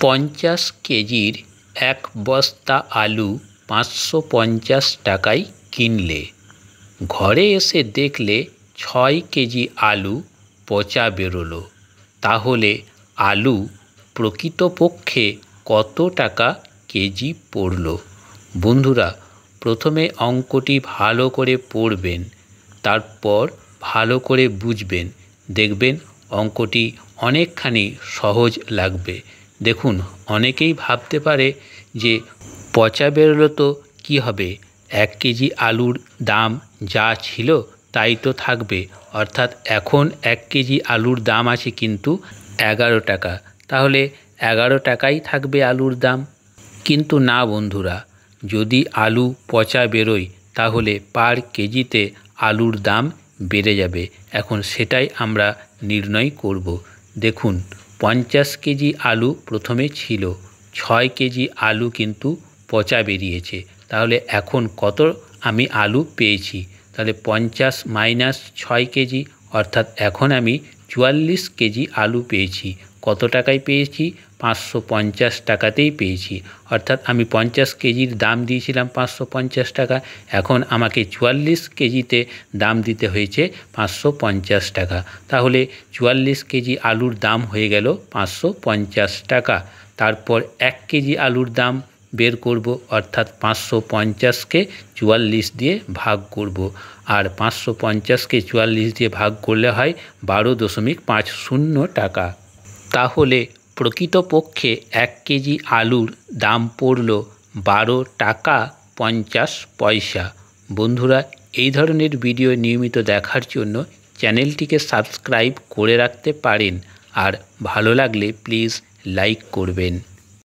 50 কেজির এক বস্তা আলু 550 টাকায় কিনলে, ঘরে এসে দেখলে 6 কেজি আলু পচা বেরোলো। তাহলে আলু প্রকৃতপক্ষে কত টাকা কেজি পড়ল? বন্ধুরা, প্রথমে অঙ্কটি ভালো করে পড়বেন, তারপর ভালো করে বুঝবেন, দেখবেন অঙ্কটি অনেকখানি সহজ লাগবে। দেখুন, অনেকেই ভাবতে পারে যে পচা বেরোলো তো কী হবে, 1 কেজি আলুর দাম যা ছিল তাই তো থাকবে, অর্থাৎ এখন 1 কেজি আলুর দাম আছে কিন্তু 11 টাকা, তাহলে 11 টাকাই থাকবে আলুর দাম। কিন্তু না বন্ধুরা, যদি আলু পচা বেরোয় তাহলে পার কেজিতে আলুর দাম বেড়ে যাবে। এখন সেটাই আমরা নির্ণয় করব। দেখুন, 50 কেজি আলু প্রথমে ছিল, 6 কেজি আলু কিন্তু পচা বেরিয়েছে, তাহলে এখন কত আমি আলু পেয়েছি? তাহলে 50 মাইনাস 6 কেজি, অর্থাৎ এখন আমি 44 কেজি আলু পেয়েছি। কত টাকায় পেয়েছি? 550 টাকাতেই পেয়েছি। অর্থাৎ আমি 50 কেজির দাম দিয়েছিলাম 550 টাকা, এখন আমাকে 44 কেজিতে দাম দিতে হয়েছে 550 টাকা। তাহলে 44 কেজি আলুর দাম হয়ে গেল 550 টাকা। তারপর 1 কেজি আলুর দাম বের করব, অর্থাৎ 550কে 44 দিয়ে ভাগ করব, আর 550কে 44 দিয়ে ভাগ করলে হয় 12.50 টাকা। তাহলে প্রকৃতপক্ষে 1 কেজি আলুর দাম পড়ল 12 টাকা 50 পয়সা। বন্ধুরা, এই ধরনের ভিডিও নিয়মিত দেখার জন্য চ্যানেলটিকে সাবস্ক্রাইব করে রাখতে পারেন, আর ভালো লাগলে প্লিজ লাইক করবেন।